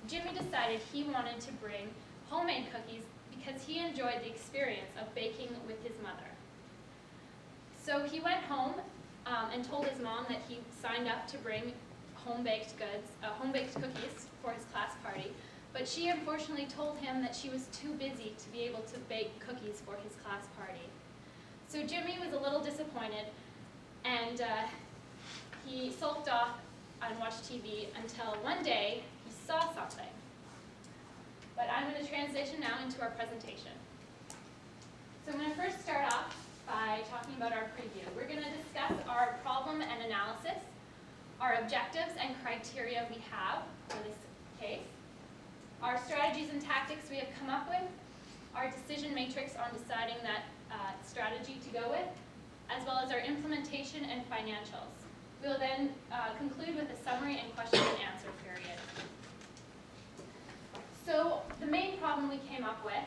Jimmy decided he wanted to bring homemade cookies because he enjoyed the experience of baking with his mother. So he went home and told his mom that he signed up to bring home-baked cookies for his class party, but she unfortunately told him that she was too busy to be able to bake cookies for his class party. So Jimmy was a little disappointed, and he sulked off and watched TV until one day he saw something. But I'm going to transition now into our presentation. So I'm going to first start off by talking about our preview. We're going to discuss our problem and analysis, our objectives and criteria we have for this case, our strategies and tactics we have come up with, our decision matrix on deciding that strategy to go with, as well as our implementation and financials. We will then conclude with a summary and question and answer period. So the main problem we came up with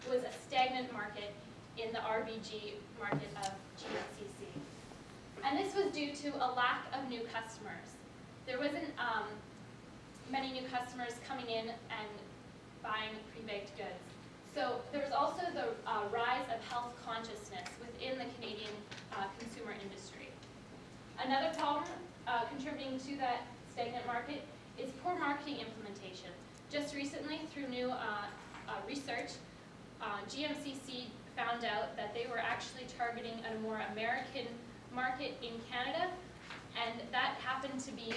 was a stagnant market in the RBG market of GMCC. And this was due to a lack of new customers. There wasn't many new customers coming in and buying pre-baked goods. So there was also the rise of health consciousness within the Canadian consumer industry. Another problem contributing to that stagnant market is poor marketing implementation. Just recently, through new research, GMCC found out that they were actually targeting a more American market in Canada, and that happened to be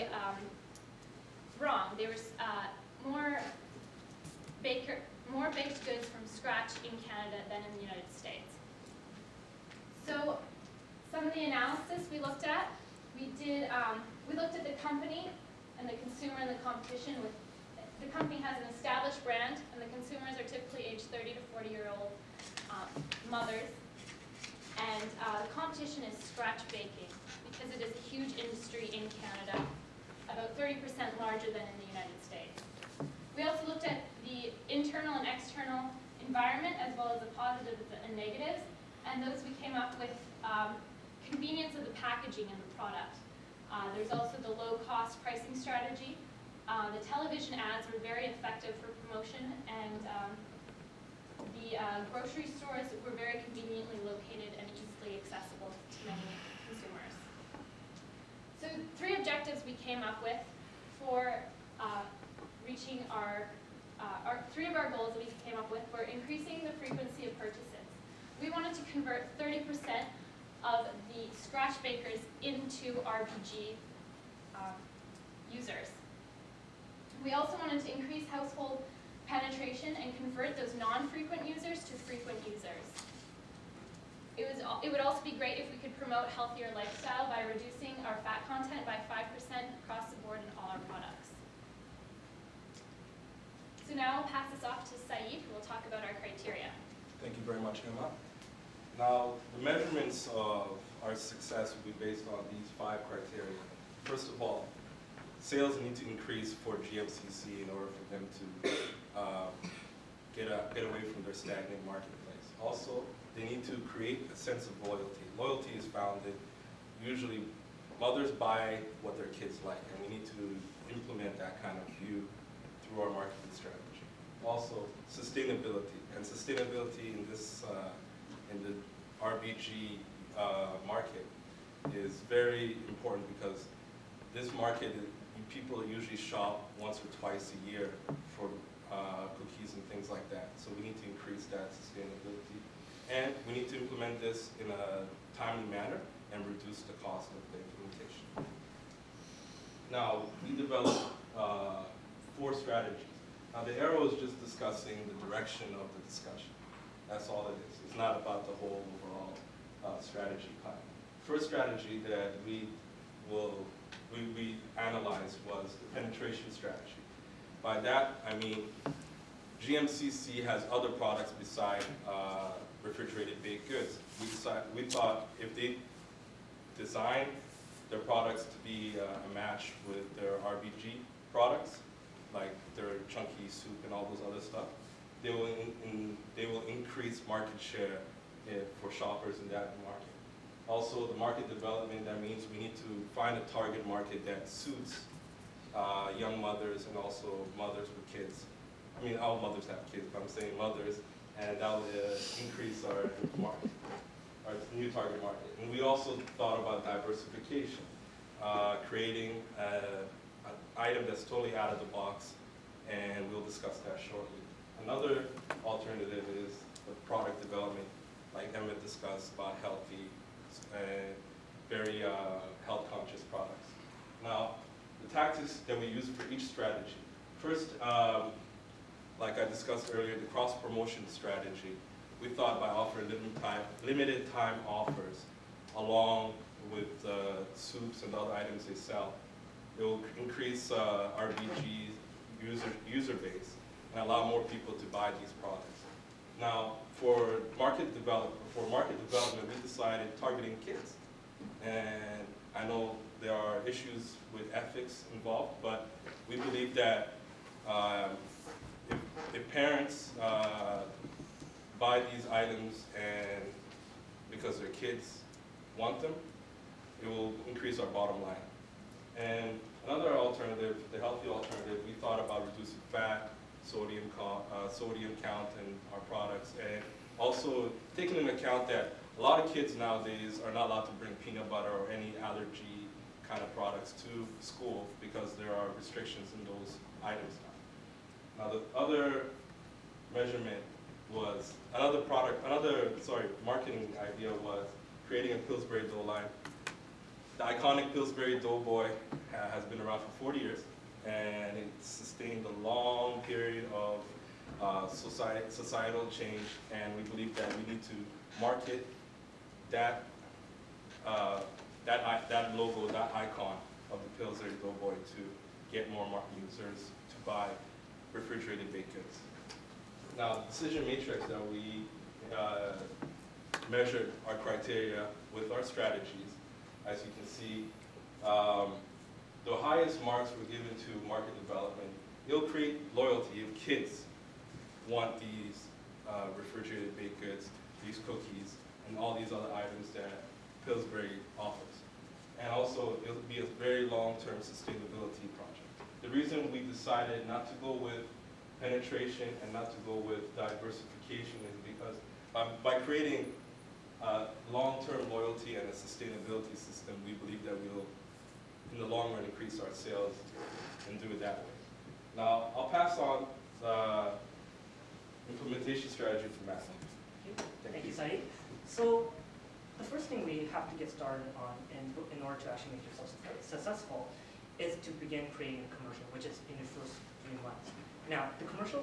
wrong. There was more baked goods from scratch in Canada than in the United States. So some of the analysis we looked at, we looked at the company and the consumer and the competition. The company has an established brand, and the consumers are typically aged 30 to 40-year-old mothers. And the competition is scratch baking because it is a huge industry in Canada, about 30% larger than in the United States. We also looked at the internal and external environment, as well as the positives and negatives, and those we came up with convenience of the packaging and the product. There's also the low-cost pricing strategy. The television ads were very effective for promotion, and the grocery stores were very conveniently located and easily accessible to many consumers. So 3 objectives we came up with for reaching our 3 of our goals that we came up with were increasing the frequency of purchases. We wanted to convert 30% of the scratch bakers into RBG users. We also wanted to increase household penetration and convert those non-frequent users to frequent users. It would also be great if we could promote healthier lifestyle by reducing our fat content by 5% across the board in all our products. So now I'll pass this off to Saeed, who will talk about our criteria. Thank you very much, Emma. Now, the measurements of our success will be based on these 5 criteria. First of all, sales need to increase for GMCC in order for them to get away from their stagnant marketplace. Also, they need to create a sense of loyalty. Loyalty is founded, usually mothers buy what their kids like, and we need to implement that kind of view through our marketing strategy. Also, sustainability, and sustainability in this in the RBG market is very important because this market, people usually shop once or twice a year for cookies and things like that. So we need to increase that sustainability. And we need to implement this in a timely manner and reduce the cost of the implementation. Now, we developed 4 strategies. Now, the arrow is just discussing the direction of the discussion. That's all it is. It's not about the whole overall strategy plan. First strategy that we analyzed was the penetration strategy. By that, I mean GMCC has other products beside refrigerated baked goods. We thought if they design their products to be a match with their RBG products, like their chunky soup and all those other stuff, they will increase market share for shoppers in that market. Also, the market development, that means we need to find a target market that suits young mothers and also mothers with kids. I mean, all mothers have kids, but I'm saying mothers, and that would increase our market, our new target market. And we also thought about diversification, creating an item that's totally out of the box, and we'll discuss that shortly. Another alternative is the product development, like Emmett discussed, about healthy and very health-conscious products. Now, the tactics that we use for each strategy. First, like I discussed earlier, the cross-promotion strategy. We thought by offering limited time offers along with soups and other items they sell, it will increase RBG's user base and allow more people to buy these products. Now, for market development, we decided targeting kids. And I know there are issues with ethics involved, but we believe that if parents buy these items and because their kids want them, it will increase our bottom line. And another alternative, the healthy alternative, we thought about reducing fat, sodium count in our products, and also taking into account that a lot of kids nowadays are not allowed to bring peanut butter or any allergy kind of products to school because there are restrictions in those items now. Now the other measurement was, marketing idea was creating a Pillsbury dough line. The iconic Pillsbury Doughboy has been around for 40 years, and it sustained a long period of societal change, and we believe that we need to market that logo, that icon of the Pillsbury Doughboy to get more market users to buy refrigerated baked goods. Now, the decision matrix that we measured our criteria with our strategies, as you can see, the highest marks were given to market development. It'll create loyalty if kids want these refrigerated baked goods, these cookies, and all these other items that Pillsbury offers. And also, it'll be a very long-term sustainability project. The reason we decided not to go with penetration and not to go with diversification is because by creating long-term loyalty and a sustainability system, we believe that we'll, in the long run, increase our sales and do it that way. Now, I'll pass on the implementation strategy to Matt. Thank you, Saeed. So the first thing we have to get started on in order to actually make yourself successful is to begin creating a commercial, which is in your first 3 months. Now, the commercial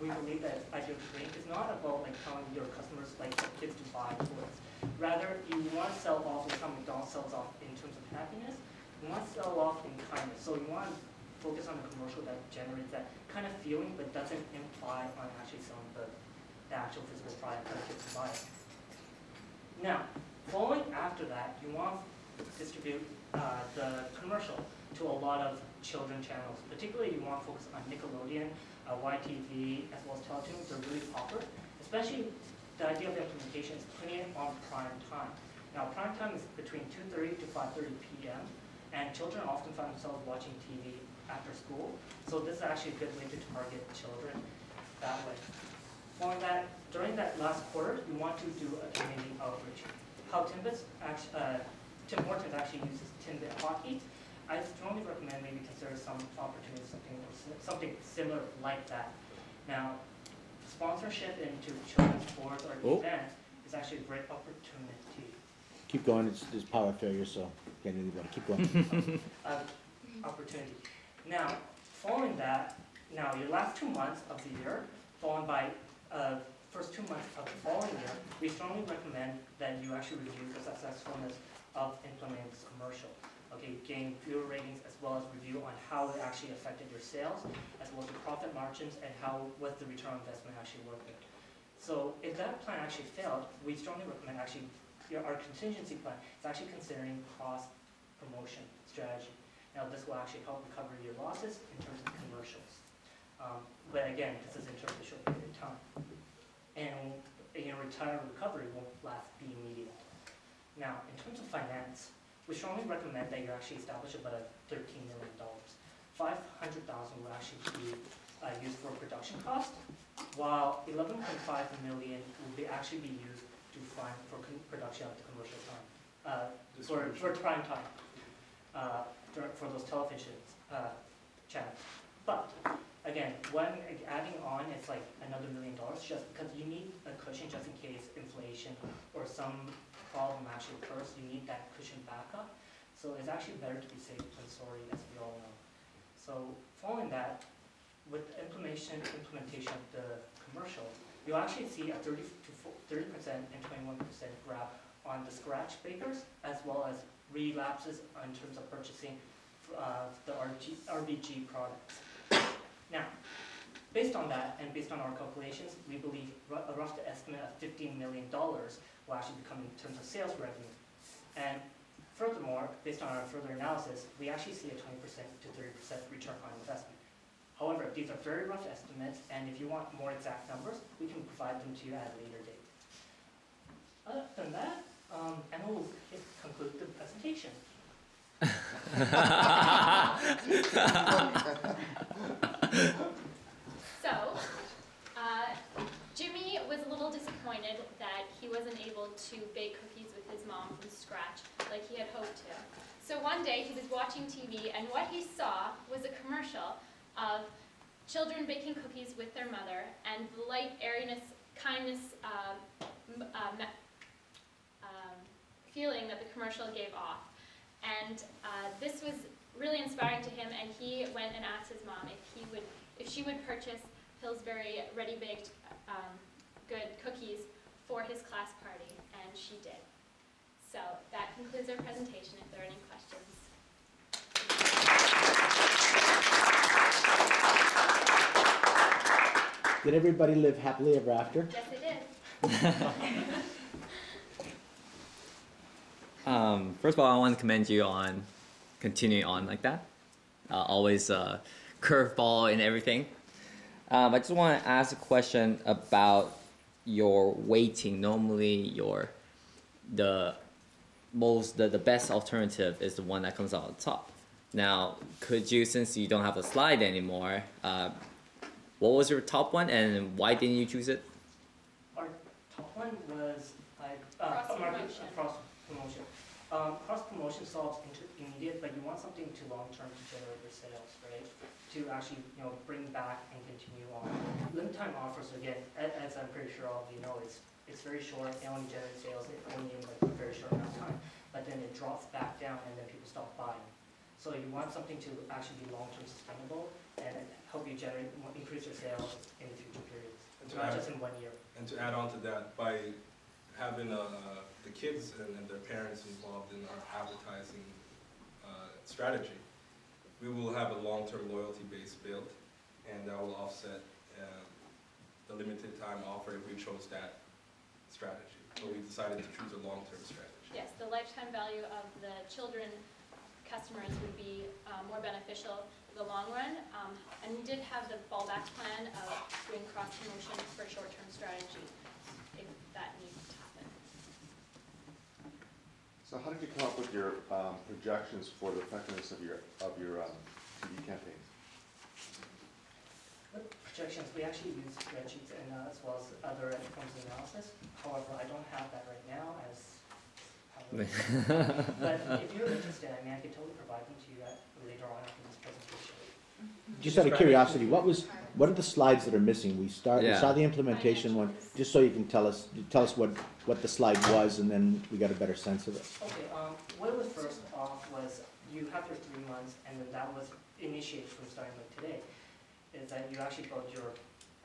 we believe that it's ideal to create is not about like telling your customers, like kids, to buy toys. Rather, you want to sell off like how McDonald's sells off in terms of happiness. You want to sell off in kindness. So you want to focus on a commercial that generates that kind of feeling, but doesn't imply on actually selling the actual physical product that kids buy. Now, following after that, you want to distribute the commercial to a lot of children channels. Particularly, you want to focus on Nickelodeon, YTV, as well as Teletoons. They're really popular. Especially, the idea of implementation is putting it on prime time. Now, prime time is between 2:30 to 5:30 p.m. And children often find themselves watching TV after school. So this is actually a good way to target children that way. Following that, during that last quarter, you want to do a community outreach. How Tim Hortons actually uses Timbit Hockey, I strongly recommend maybe consider some opportunities, something similar like that. Now, sponsorship into children's sports or events is actually a great opportunity. Keep going, there's power failure, so can't anybody. Keep going. Opportunity. Now, following that, now your last 2 months of the year, followed by first 2 months of the following year, we strongly recommend that you actually review the successfulness of implementing this commercial. Okay, gain viewer ratings as well as review on how it actually affected your sales, as well as your profit margins and what the return on investment actually worked with. So if that plan actually failed, we strongly recommend actually our contingency plan is actually considering cross-promotion strategy. Now this will actually help recover your losses in terms of commercials. But again, this is in terms of a short period of time. And entire recovery won't be immediate. Now, in terms of finance, we strongly recommend that you actually establish about $13 million. $500 will actually be used for production cost, while 11.5 million will actually be used to fund for production of the commercial time, for prime time, for those television channels. But again, when adding on, it's like another $1 million just because you need a cushion just in case inflation or some problem actually occurs. You need that cushion backup. So it's actually better to be safe than sorry, as we all know. So following that, with the implementation of the commercial, you'll actually see a 30% and 21% grab on the scratch bakers, as well as relapses in terms of purchasing the RBG products. Now, based on that, and based on our calculations, we believe a rough estimate of $15 million will actually be coming in terms of sales revenue. And furthermore, based on our further analysis, we actually see a 20% to 30% return on investment. However, these are very rough estimates, and if you want more exact numbers, we can provide them to you at a later date. Other than that, Emma will conclude the presentation. So, Jimmy was a little disappointed that he wasn't able to bake cookies with his mom from scratch like he had hoped to. So one day he was watching TV, and what he saw was a commercial of children baking cookies with their mother, and the light, airiness, kindness feeling that the commercial gave off. And this was really inspiring to him, and he went and asked his mom if she would purchase Pillsbury ready-baked good cookies for his class party, and she did. So that concludes our presentation. If there are any questions. Did everybody live happily ever after? Yes, it did. First of all, I want to commend you on continuing on like that. Always a curveball in everything. I just want to ask a question about your weighting. Normally, the best alternative is the one that comes out on top. Now, could you, since you don't have a slide anymore, what was your top one, and why didn't you choose it? Our top one was Cross-promotion. Cross-promotion. Cross-promotion solves immediate, but you want something to long-term to generate your sales, right? To actually, bring back and continue on. Limited time offers, again, as I'm pretty sure all of you know, it's very short. They only generate sales only in like a very short amount of time, but then it drops back down, and then people stop buying. So you want something to actually be long-term sustainable and help you increase your sales in the future periods, not just in 1 year. And to add on to that, by having the kids and their parents involved in our advertising strategy, we will have a long-term loyalty base built, and that will offset the limited time offer if we chose that strategy. So we decided to choose a long-term strategy. Yes, the lifetime value of the children customers would be more beneficial in the long run. And we did have the fallback plan of doing cross-promotion for short-term strategy if that needs to happen. So how did you come up with your projections for the effectiveness of your TV campaigns? With projections, we actually use spreadsheets and as well as other forms of analysis. However, I don't have that right now but if you're interested, I can totally provide them to you later on after this presentation. Just out of curiosity, what are the slides that are missing? We saw the implementation one, just so you can tell us what the slide was, and then we got a better sense of it. Okay, what was first off was you have your 3 months, and then that was initiated from starting like today, is that you actually build your...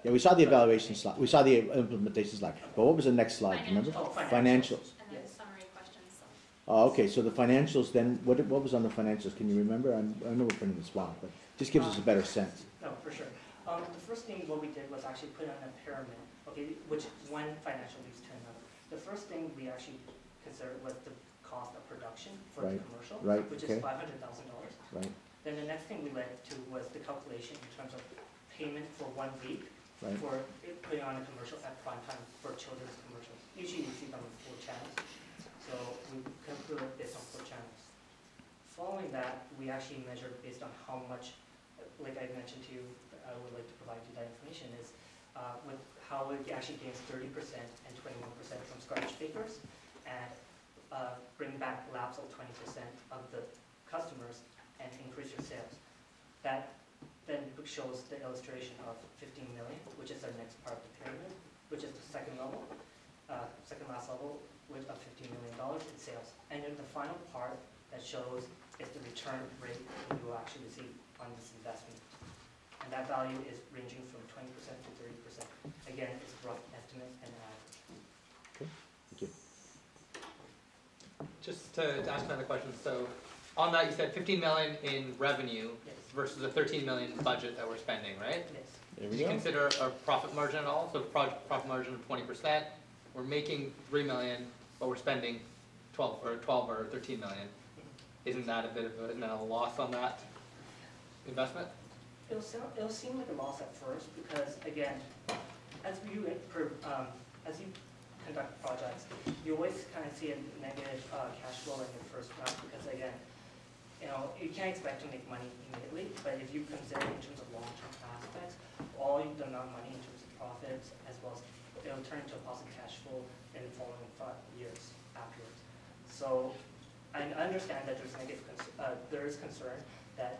Yeah, we saw the evaluation slide, we saw the implementation slide, but what was the next slide, do you remember? Financials. And then summary questions. Oh, okay, so the financials then, what was on the financials, can you remember? I know we're printing this wrong, but just gives us a better sense. No, for sure. The first thing what we did was actually put on a pyramid, okay, which one financial leads to another. The first thing we actually considered was the cost of production for the commercial, which is $500,000. Right. Then the next thing we went to was the calculation in terms of payment for 1 week for putting on a commercial at prime time for children's commercials. Usually you see them on 4 channels. So we calculated based on 4 channels. Following that, we actually measured based on how much like I mentioned to you, I would like to provide you that information is with how it actually gains 30% and 21% from scratch bakers, and bring back lapse of 20% of the customers and increase your sales. That then shows the illustration of 15 million, which is our next part of the pyramid, which is the second level, second last level, with a $15 million in sales. And then the final part that shows is the return rate you will actually receive on this investment. And that value is ranging from 20% to 30%. Again, it's a rough estimate and average. Okay, thank you. Just to ask another question, so on that you said 15 million in revenue Yes. versus a 13 million budget that we're spending, right? Yes. There Do we you go. consider a profit margin at all? So profit margin of 20%, we're making 3 million, but we're spending 12 or 13 million. Isn't that a loss on that investment? It'll seem like a loss at first because, again, as you conduct projects, you always kind of see a negative cash flow in your first round because, again, you can't expect to make money immediately, but if you consider in terms of long-term aspects, all the amount of money in terms of profits as well as it'll turn into a positive cash flow in the following 5 years afterwards. So I understand that there is concern that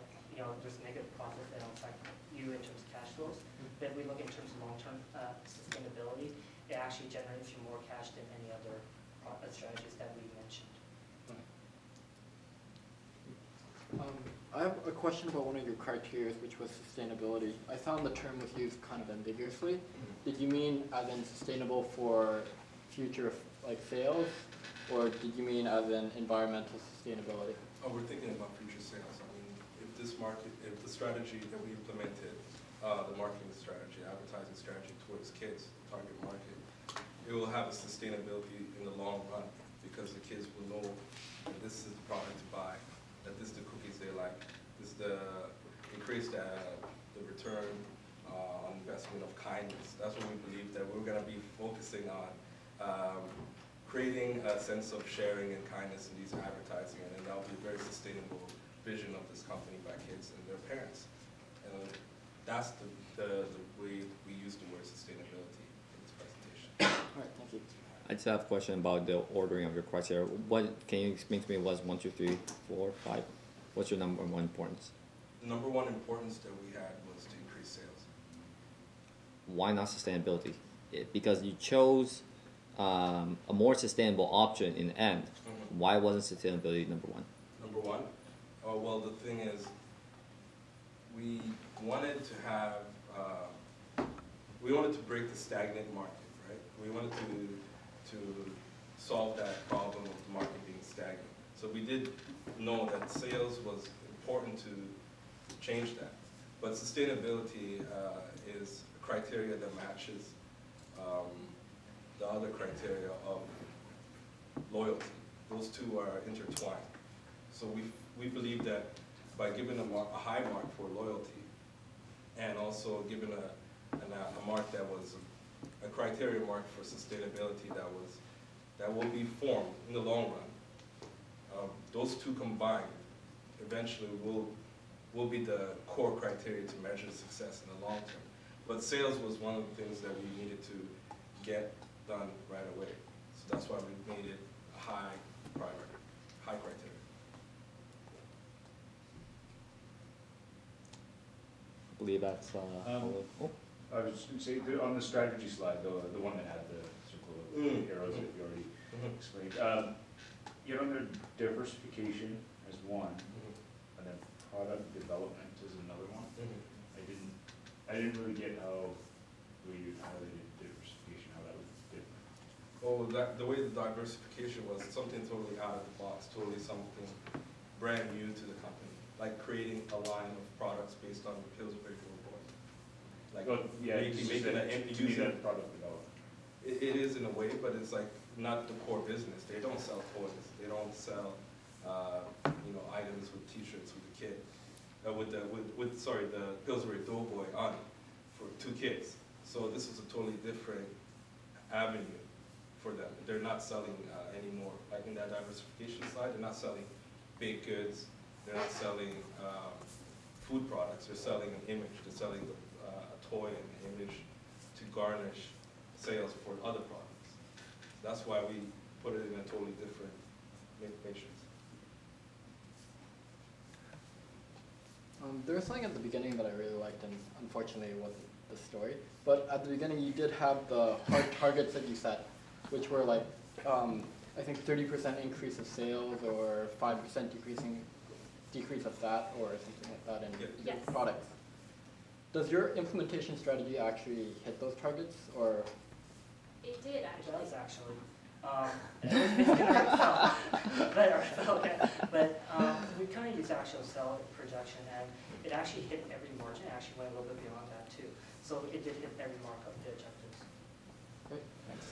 there's negative profits that will affect you in terms of cash flows. But if we look in terms of long-term sustainability, it actually generates you more cash than any other strategies that we mentioned. I have a question about one of your criteria, which was sustainability. I found the term was used kind of ambiguously. Did you mean as in sustainable for future sales, or did you mean as in environmental sustainability? Oh, we're thinking about future sales. I mean, if the strategy that we implemented, the marketing strategy, advertising strategy towards kids, the target market, it will have a sustainability in the long run because the kids will know that this is the product to buy, that this is the cookies they like, this is increase the return on investment of kindness. That's what we believe that we're going to be focusing on. Creating a sense of sharing and kindness in these advertising, and that'll be a very sustainable vision of this company by kids and their parents. And that's the way we use the word sustainability in this presentation. All right, thank you. I just have a question about the ordering of your criteria. What can you explain to me? Was 1, 2, 3, 4, 5? What's your number one importance? The number one importance that we had was to increase sales. Why not sustainability? Because you chose a more sustainable option in the end. Mm-hmm. Why wasn't sustainability number one? Number one, well, the thing is, we wanted to break the stagnant market, right? We wanted to solve that problem of the market being stagnant. So we did know that sales was important to change that. But sustainability is a criteria that matches the other criteria of loyalty. Those two are intertwined. So we believe that by giving a high mark for loyalty and also giving a mark that was a criteria mark for sustainability that will be formed in the long run, those two combined eventually will be the core criteria to measure success in the long term. But sales was one of the things that we needed to get done right away. So that's why we made it a high priority, high criteria. I believe that's I was just going to say, on the strategy slide, the one that had the circle of arrows that you already explained, you know, under diversification as one, and then product development is another one. I didn't really get how you highlighted diversification, how that was different. Well, the way the diversification was something totally out of the box, totally something brand new to the company, like creating a line of products based on the Pillsbury Doughboy. Like making that product development. It is in a way, but it's like not the core business. They don't sell toys. They don't sell items with T-shirts with the kid, the Pillsbury Doughboy on for 2 kids. So this is a totally different avenue for them. They're not selling anymore. Like in that diversification slide, they're not selling baked goods. They're not selling food products. They're selling an image. They're selling a toy and an image to garnish sales for other products. That's why we put it in a totally different matrix. There was something at the beginning that I really liked, and unfortunately it wasn't the story. But at the beginning, you did have the hard targets that you set, which were like, I think 30% increase of sales, or 5% decrease of that, or something like that in Yes. your products. Does your implementation strategy actually hit those targets, or? It did It actually. does actually. It was basically but we kind of used actual sell projection, and it actually hit every margin. It actually went a little bit beyond that too. So it did hit every mark of the objectives. Great, thanks.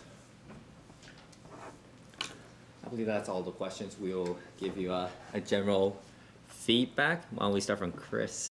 I believe that's all the questions. We'll give you a general feedback. Why don't we start from Chris?